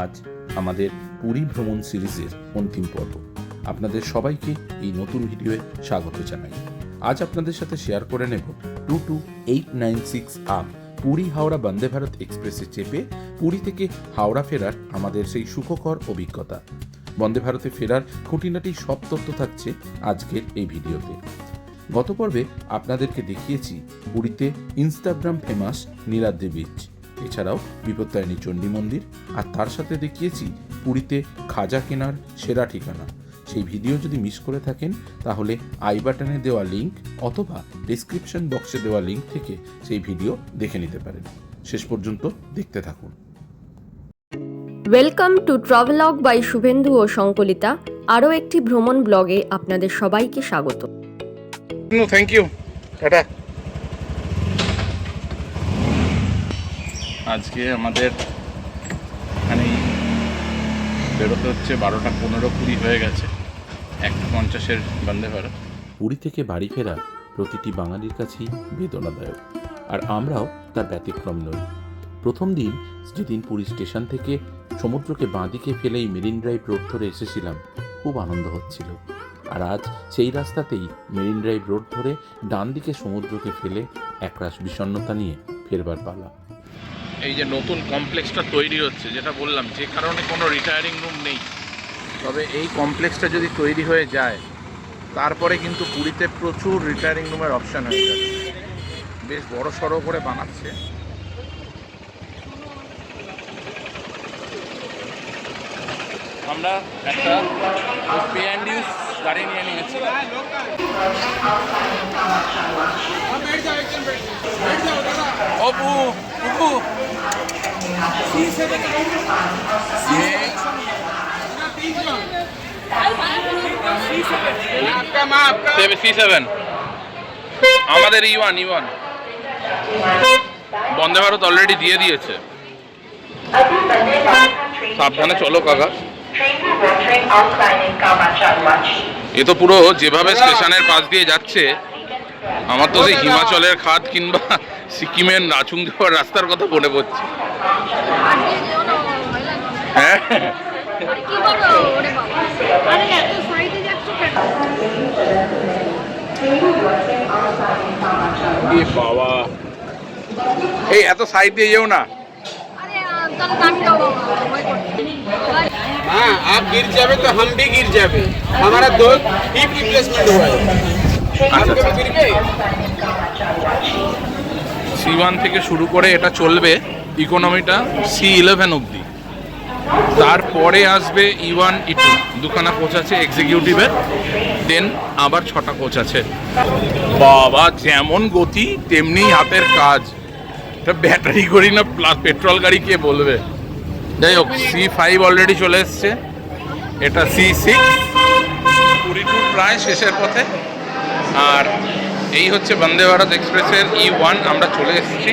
আজ আমাদের পুরী ভ্রমণ সিরিজের অন্তিম পর্ব। আপনাদের সবাইকে এই নতুন ভিডিওয়ে স্বাগত জানাই। আজ আপনাদের সাথে শেয়ার করে নেব 22896 আপ পুরী হাওড়া বন্দে ভারত এক্সপ্রেসে চেপে পুরী থেকে হাওড়া ফেরার আমাদের সেই সুখকর অভিজ্ঞতা। বন্দে ভারতে ফেরার খুঁটিনাটি সব তথ্য থাকছে আজকের এই ভিডিওতে। গত পর্বে আপনাদেরকে দেখিয়েছি পুরীতে ইনস্টাগ্রাম ফেমাস নীলাদ্রি বিচ, এছাড়াও বিপত্তারিণী চণ্ডী মন্দির, আর তার সাথে দেখিয়েছি পুরীতে খাজা কেনার সেরা ঠিকানা। সেই ভিডিও যদি মিস করে থাকেন তাহলে আই বাটনে দেওয়া লিঙ্ক অথবা ডেসক্রিপশন বক্সে দেওয়া লিঙ্ক থেকে সেই ভিডিও দেখে নিতে পারেন। শেষ পর্যন্ত দেখতে থাকুন। Welcome to travelogue by Shubhendu ও সংকলিতা। আরও একটি ভ্রমণ ব্লগে আপনাদের সবাইকে স্বাগত। Thank you, tata. আজকে আমাদের এখানে বেরোতে হচ্ছে 12টা 15-20 হয়ে গেছে, 1:50 বন্দে ভারত। পুরী থেকে বাড়ি ফেরা প্রতিটি বাঙালির কাছেই বেদনাদায়ক, আর আমরাও তার ব্যতিক্রম নই। প্রথম দিন যেদিন পুরী স্টেশন থেকে সমুদ্রকে বাঁদিকে ফেলেই মেরিন ড্রাইভ রোড ধরে এসেছিলাম, খুব আনন্দ হচ্ছিল। আর আজ সেই রাস্তাতেই মেরিন ড্রাইভ রোড ধরে ডান দিকে সমুদ্রকে ফেলে একরাশ বিষণ্ণতা নিয়ে ফেরবার পালা। এই যে নতুন কমপ্লেক্সটা তৈরি হচ্ছে, যেটা বললাম, যে কারণে কোনো রিটায়ারিং রুম নেই, তবে এই কমপ্লেক্সটা যদি তৈরি হয়ে যায় তারপরে কিন্তু পুরীতে প্রচুর রিটায়ারিং রুমের অপশান হয়ে যাবে। বেশ বড় সড়ো করে বানাচ্ছে। আমরা একটা পে অ্যান্ড ইউজ গাড়ি নিয়ে নিয়েছি। আমাদের E1 বন্দে ভারত অলরেডি দিয়ে দিয়েছে। সাবধানে চলো কাকা। এ তো পুরো যেভাবে স্টেশনের পাশ দিয়ে যাচ্ছে, আমার তো সেই হিমাচলের খাদ কিংবা সিকিমের নাচুং যাওয়ার রাস্তার কথা মনে পড়ছে। হ্যাঁ, বাবা, এই এত সাইড দিয়ে যেও না। हाँ, आप गिर जावे तो हम भी गिर जावे। हमारा दो हिप रिप्लेसमेंट हुआ है। आप कभी गिर गए? C1 থেকে শুরু করে এটা চলবে ইকোনমিটা C11 অবধি, তারপরে আসবে E1 E2, দুখানা কোচ আছে এক্সিকিউটিভের, দেন আবার 6টা কোচ আছে। বাবা, যেমন গতি তেমনি হাতের কাজ। এটা ব্যাটারি গাড়ি না পেট্রোল গাড়ি কে বলবে। যাই হোক, C5 অলরেডি চলে এসছে, এটা C6, পুরী টু প্রায় শেষের পথে। আর এই হচ্ছে বন্দে ভারত এক্সপ্রেসের E1, আমরা চলে এসেছি।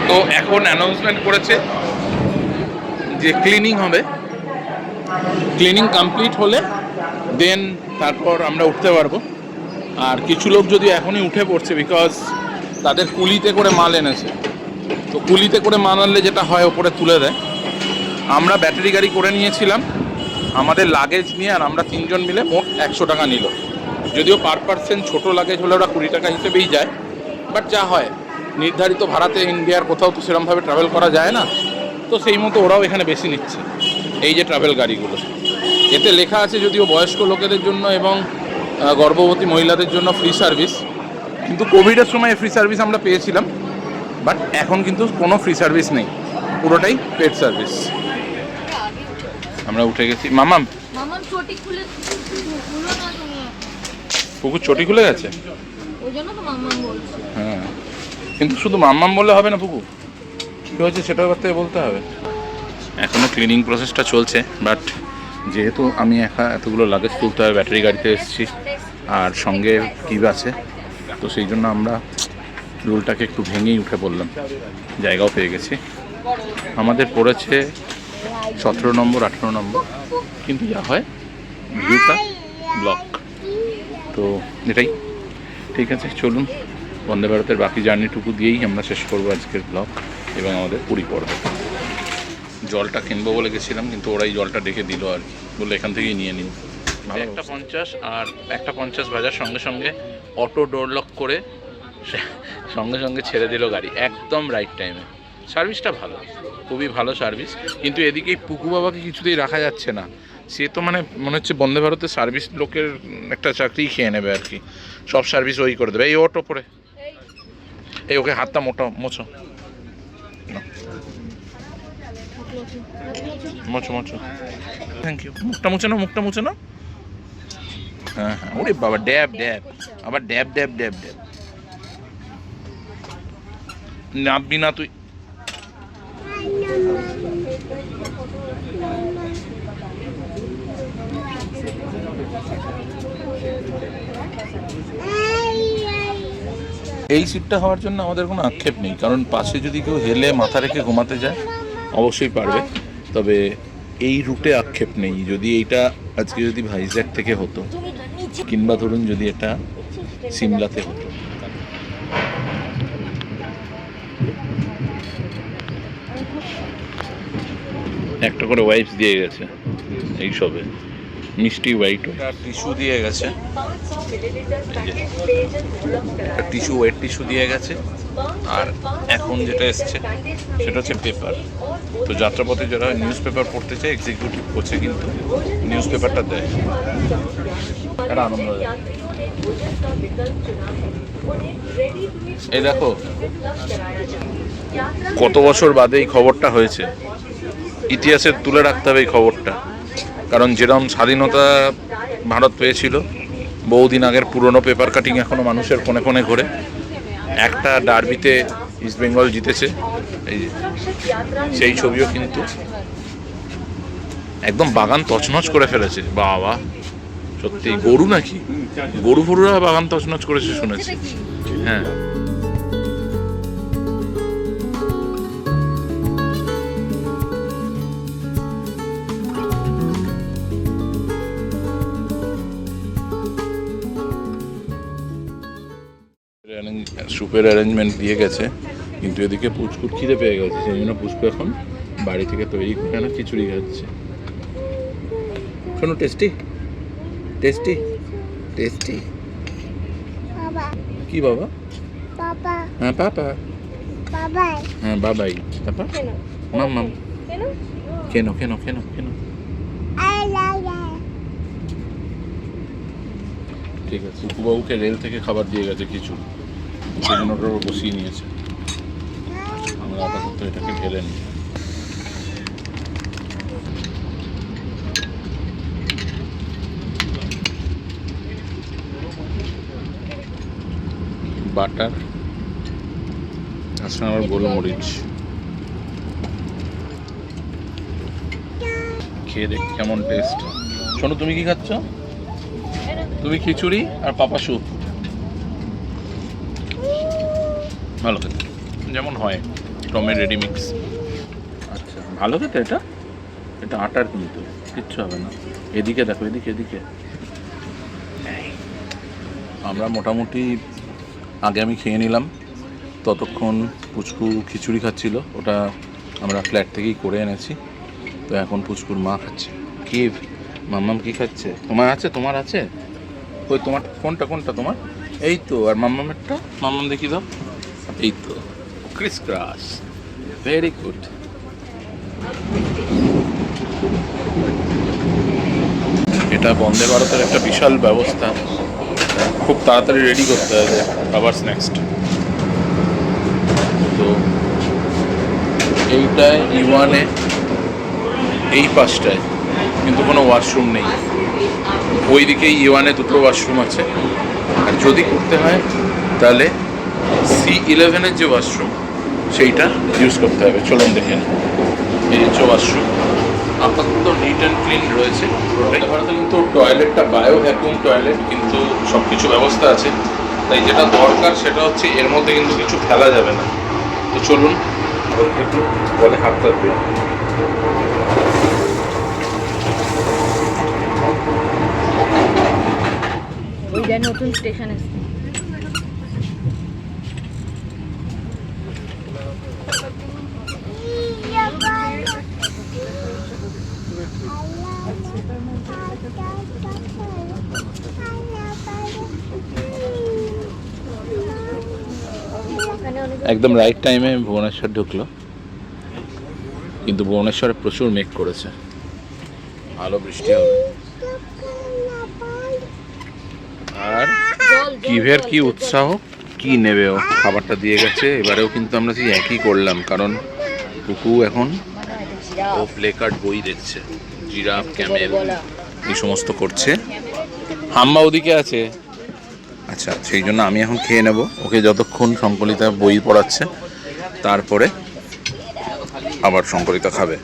তো এখন অ্যানাউন্সমেন্ট করেছে যে ক্লিনিং হবে, ক্লিনিং কমপ্লিট হলে দেন তারপর আমরা উঠতে পারবো। আর কিছু লোক যদি এখনই উঠে পড়ছে, বিকজ তাদের কুলিতে করে মাল এনেছে। তো কুলিতে করে মাল আনলে যেটা হয়, ওপরে তুলে দেয়। আমরা ব্যাটারি গাড়ি করে নিয়েছিলাম আমাদের লাগেজ নিয়ে, আর আমরা 3 জন মিলে মোট 100 টাকা নিল। যদিও পার পার্সন ছোটো লাগেজ হলে ওরা 20 টাকা হিসেবেই যায়, বাট যা হয় নির্ধারিত ভাড়াতে ইন্ডিয়ার কোথাও তো সেরকমভাবে ট্রাভেল করা যায় না, তো সেই মতো ওরাও এখানে বেশি নিচ্ছে। এই যে ট্রাভেল গাড়িগুলো, এতে লেখা আছে যদিও বয়স্ক লোকেদের জন্য এবং গর্ভবতী মহিলাদের জন্য ফ্রি সার্ভিস, কিন্তু কোভিডের সময় ফ্রি সার্ভিস আমরা পেয়েছিলাম, বাট এখন কিন্তু কোনো ফ্রি সার্ভিস নেই, পুরোটাই পেড সার্ভিস। আমরা উঠে গেছি। মামাম পুকুর চটি খুলে গেছে, হ্যাঁ, কিন্তু শুধু মাম্মাম বললে হবে না, পুকুর কী হয়েছে সেটাও ব্যাপার থেকে বলতে হবে। এখনও ক্লিনিং প্রসেসটা চলছে, বাট যেহেতু আমি এতগুলো লাগেজ তুলতে হবে, ব্যাটারি গাড়িতে এসেছি আর সঙ্গে কিব আছে, তো সেই জন্য আমরা রুলটাকে একটু ভেঙেই উঠে পড়লাম, জায়গাও পেয়ে গেছি। আমাদের পড়েছে 17 নম্বর 18 নম্বর, কিন্তু যা হয় ভিউটা ব্লক, তো এটাই ঠিক আছে। চলুন, বন্দে ভারতের বাকি জার্নিটুকু দিয়েই আমরা শেষ করবো আজকের ব্লগ এবং আমাদের পুরী পর্ব। জলটা কিনবো বলে গেছিলাম, কিন্তু ওরাই জলটা ডেকে দিল আর কি, বললো এখান থেকেই নিয়ে নিন। 1:50 আর 1:50 বাজার সঙ্গে সঙ্গে অটো ডোর লক করে সঙ্গে সঙ্গে ছেড়ে দিল গাড়ি, একদম রাইট টাইমে। সার্ভিসটা ভালো, খুবই ভালো সার্ভিস। কিন্তু এদিকে পুকু বাবাকে কিছুতেই রাখা যাচ্ছে না, সে তো মানে মনে হচ্ছে বন্দে ভারতের সার্ভিস লোকের একটা চাকরি খেয়ে নেবে আর কি, সব সার্ভিস ওই করে দেবে। এই অটো পরে, এই ওকে হাতটা মোছো মোছো মোছো, থ্যাংক ইউ। মুখটা মুছে নাও। হ্যাঁ হ্যাঁ, ওরে বাবা, ড্যাব ড্যাব, আবার ড্যাব ড্যাব ড্যাব ড্যাব। নামবি না তুই। এই সিটটা হওয়ার জন্য আমাদের কোনো আক্ষেপ নেই, কারণ পাশে যদি কেউ হেলে মাথা রেখে ঘুমাতে যায় অবশ্যই পারবে, তবে এই রুটে আক্ষেপ নেই। যদি এইটা আজকে যদি ভাইজ্যাক থেকে হতো, কিংবা ধরুন যদি এটা সিমলাতে হতো, একটা করে ওয়াইপস দিয়ে গেছে, এই সবে মিষ্টি হোয়াইট টিস্যু দিয়ে গেছে, টিস্যু ওয়েট টিস্যু দিয়ে গেছে। আর এখন যেটা এসছে সেটা হচ্ছে পেপার। তো যাত্রাপথে যারা নিউজ পেপার পড়তে চায়, এক্সিকিউটিভ কোচে কিন্তু নিউজ পেপারটা দেয়, এটা আনন্দ দেয়। এই দেখো কত বছর বাদে এই খবরটা হয়েছে, ইতিহাসে তুলে রাখতে হবে এই খবরটা, কারণ যেরকম স্বাধীনতা ভারত পেয়েছিল, বহুদিন আগের পুরনো পেপার কাটিং এখনো মানুষের কোণে কোণে ঘোরে। একটা ডার্বিতে ইস্ট বেঙ্গল জিতেছে, এই সেই ছবিও কিন্তু একদম বাগান তছনছ করে ফেলেছে। বাবা সত্যি, গরু নাকি, গরু ফরুরা বাগান তছনছ করেছে শুনেছি। হ্যাঁ, স্যুপের অ্যারেঞ্জমেন্ট দিয়ে গেছে, কিন্তু এদিকে পুচকুর খিদে পেয়ে গেছে, সেই জন্য পুচকু এখন বাড়ি থেকে তৈরি করে না খিচুড়ি খাচ্ছে। শোনো, টেস্টি টেস্টি টেস্টি। কি বাবা? হ্যাঁ পাপা, হ্যাঁ বাবাই, পাপা মাম কেন কেন কেন কেন। ঠিক আছে, পুকুবাবুকে রেল থেকে খাবার দিয়ে গেছে খিচুড়ি, সেজন্য ওটার বসিয়ে নিয়েছে। আমরা আপাতত এটাকে ঢেলে নিই। বাটার, আসলে আমার গোলমরিচ খেয়ে দেখ কেমন টেস্ট। শোনো, তুমি কি খাচ্ছ? তুমি খিচুড়ি আর পাপা স্যুপ। ভালো খেতে, যেমন হয় টমেটো রেডি মিক্স। আচ্ছা, ভালো খেতে। এটা এটা আটার, কিন্তু কিচ্ছু হবে না। এদিকে দেখো, এদিকে এদিকে। আমরা মোটামুটি আগে আমি খেয়ে নিলাম, ততক্ষণ পুচকু খিচুড়ি খাচ্ছিল, ওটা আমরা ফ্ল্যাট থেকেই করে এনেছি। তো এখন পুচকুর মা খাচ্ছে। কি মাম্মাম কি খাচ্ছে? তোমার আছে? তোমার আছে? ওই তোমার কোনটা কোনটা তোমার? এই তো। আর মাম্মামেরটা? মাম্মাম দেখি দাও। এই তো, ক্রিস ক্রাস, ভেরি গুড। এটা বন্দে ভারতের একটা বিশাল ব্যবস্থা, খুব তাড়াতাড়ি রেডি করতে হবে খাবার স্ন্যাক্সটা। তো এইটায় ইওয়ানে এই পাশটায় কিন্তু কোনো ওয়াশরুম নেই, ওই দিকেই ইওয়ানে দুটো ওয়াশরুম আছে। আর যদি করতে হয় তাহলে C11 যে ওয়াশরুম সেইটা ইউজ করতে হবে। চলুন দেখে নিই। এই হচ্ছে ওয়াশরুম, আপাতত নিট অ্যান্ড ক্লিন রয়েছে। ভারতে কিন্তু টয়লেটটা বায়ো ভ্যাকুয়াম টয়লেট, কিন্তু সব কিছু ব্যবস্থা আছে। তাই যেটা দরকার সেটা হচ্ছে এর মধ্যে কিন্তু কিছু ফেলা যাবে না। তো চলুন একটু বলে হাতটা ধুয়ে। ওইটা নতুন স্টেশন আছে। একদম রাইট টাইমে ভুবনেশ্বর ঢুকলো, কিন্তু ভুবনেশ্বরে প্রচুর মেঘ করেছে, ভালো বৃষ্টি হবে। আর কিভের কি উৎসাহ, কি নেবে ও, খাবারটা দিয়ে গেছে। এবারেও কিন্তু আমরা সেই একই করলাম, কারণ কুকু এখন ও প্লে কার্ড বই দেখছে, জিরাফ, ক্যামেল এই সমস্ত করছে। হাম্বা ওদিকে আছে। আচ্ছা, সেই জন্য আমি এখন খেয়ে নেব, ওকে যতক্ষণ শঙ্কলিতা বই পড়াচ্ছে, তারপরে আবার শঙ্কলিতা খাবে।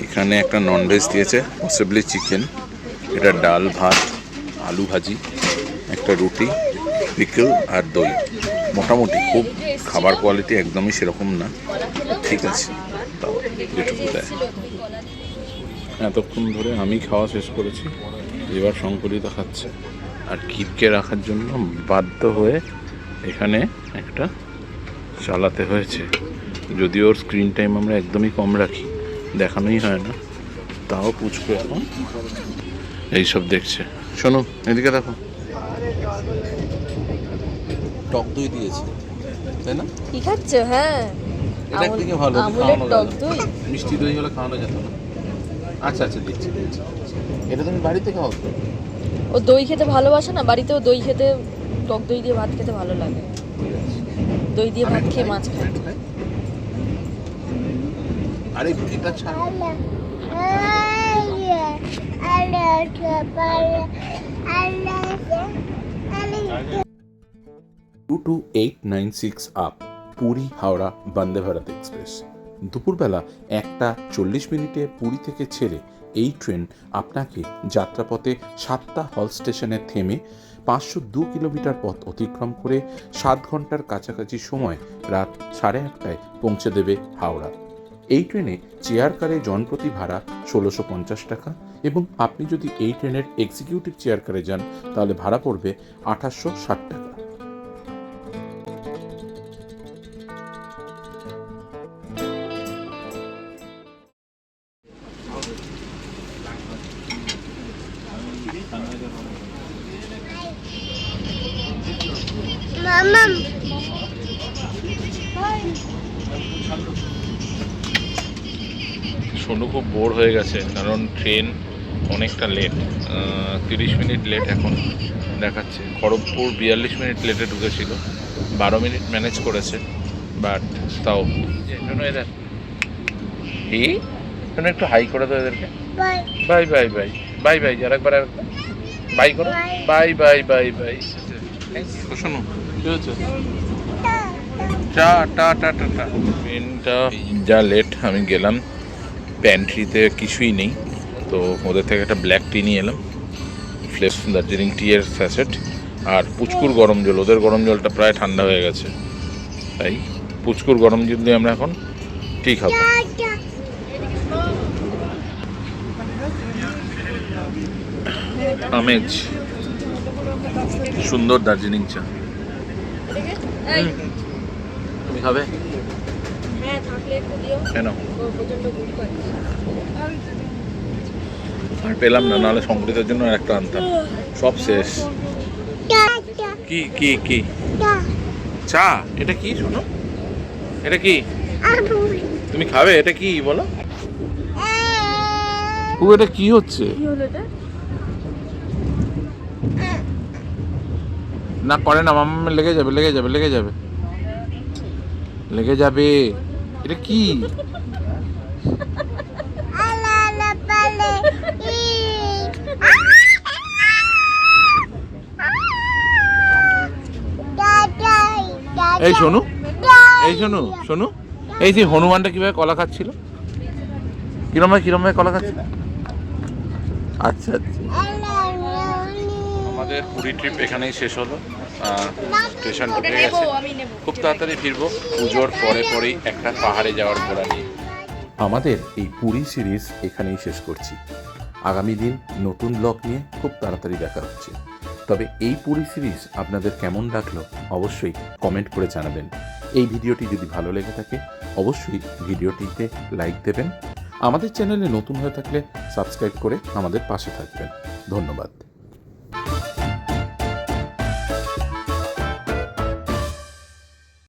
এখানে একটা ননভেজ দিয়েছে, পসিবলি চিকেন, এটা ডাল, ভাত, আলু ভাজি, একটা রুটি, পিকল আর দই। মোটামুটি খুব খাবার কোয়ালিটি একদমই সেরকম না, ঠিক আছে, তাও যেটুকু দেয়। এতক্ষণ ধরে আমি খাওয়া শেষ করেছি, এবার শঙ্কলিতা খাচ্ছে। আর কিপকে রাখার জন্য বাধ্য হয়ে এখানে একটা চালাতে হয়েছে, যদিও ওর স্ক্রিন টাইম আমরা একদমই কম রাখি, দেখানোই হয় না, তাও পুচকু এখন এইসব দেখছে। শোনো, এদিকে দেখো, টক দই দিয়েছে, তাই না? কি খাচ্ছ? হ্যাঁ, এটা একদিকে ভালো, আমুলের টক দই। মিষ্টি দই হলে খাওয়ানো যেত না। আচ্ছা আচ্ছা, দিচ্ছি। এটা তুমি বাড়িতে খাও তো? ও দই খেতে ভালোবাসে না, বাড়িতেও দই খেতে, টক দই দিয়ে ভাত খেতে ভালো লাগে। দই দিয়ে ভাত খেয়ে মাছ খায়। আরে এটা ছাড়। 22896 আপ পুরী হাওড়া বন্দে ভারত এক্সপ্রেস। দুপুরবেলা 1:40 পুরী থেকে ছেড়ে এই ট্রেন আপনাকে যাত্রাপথে 7টা হল স্টেশনে থেমে 502 কিলোমিটার পথ অতিক্রম করে 7 ঘন্টার কাছাকাছি সময় রাত 8:30টায় পৌঁছে দেবে হাওড়া। এই ট্রেনে চেয়ার কারে জনপ্রতি ভাড়া 1650 টাকা, এবং আপনি যদি এই ট্রেনের এক্সিকিউটিভ চেয়ার কারে যান তাহলে ভাড়া পড়বে 2860 টাকা। সোনু খুব বোর হয়ে গেছে, কারণ ট্রেন অনেকটা লেট, 30 মিনিট লেট এখন দেখাচ্ছে। খড়গপুর 42 মিনিট লেটে ঢুকেছিল, 12 মিনিট ম্যানেজ করেছে, বাট তাও। এদের এই শোনো, একটু হাই করে দাও এদেরকে। Bye bye bye bye bye, আরেকবার বাই করো, বাই বাই বাই বাই। শোনো, কি হচ্ছে? টা টা টা টা টা। ট্রেনটা যা লেট, আমি গেলাম প্যান্ট্রিতে, কিছুই নেই, তো ওদের থেকে একটা ব্ল্যাক টি নিয়ে এলাম, ফ্লেস দার্জিলিং টি এর স্যাশেট, আর পুচকুর গরম জল। ওদের গরম জলটা প্রায় ঠান্ডা হয়ে গেছে, তাই পুচকুর গরম জল দিয়ে আমরা এখন টি খাবো। আমেজ, সুন্দর দার্জিলিং চা। তুমি খাবে? কেন? আর পেলাম না, নাহলে সংগীতের জন্য একটা আনতাম, সব শেষ। কি কি কি চা? এটা কি? শোনো, এটা কি তুমি খাবে? এটা কি বলো? ও, এটা কি হচ্ছে? না করে না মাম্মা, লেগে যাবে লেগে যাবে লেগে যাবে লেগে যাবে। এটা কি? এই শোনো, এই শোনো শোনো, এই যে হনুমানটা কিভাবে কলা খাচ্ছিল, কিরম ভাবে কলা খাচ্ছিল। আচ্ছা আচ্ছা, আমাদের পুরী ট্রিপ এখানেই শেষ হলো। স্টেশন ঢুকে গেছে, খুব তাড়াতাড়ি ফিরবো পুজোর পরেই একটা পাহাড়ে যাওয়ার ঘোড়া নিয়ে। আমাদের এই পুরী সিরিজ এখানেই শেষ করছি। আগামী দিন নতুন ব্লগ নিয়ে খুব তাড়াতাড়ি দেখা হচ্ছে। তবে এই পুরী সিরিজ আপনাদের কেমন লাগলো অবশ্যই কমেন্ট করে জানাবেন। এই ভিডিওটি যদি ভালো লেগে থাকে অবশ্যই ভিডিওটিতে লাইক দেবেন। আমাদের চ্যানেলে নতুন হয়ে থাকলে সাবস্ক্রাইব করে আমাদের পাশে থাকবেন। ধন্যবাদ।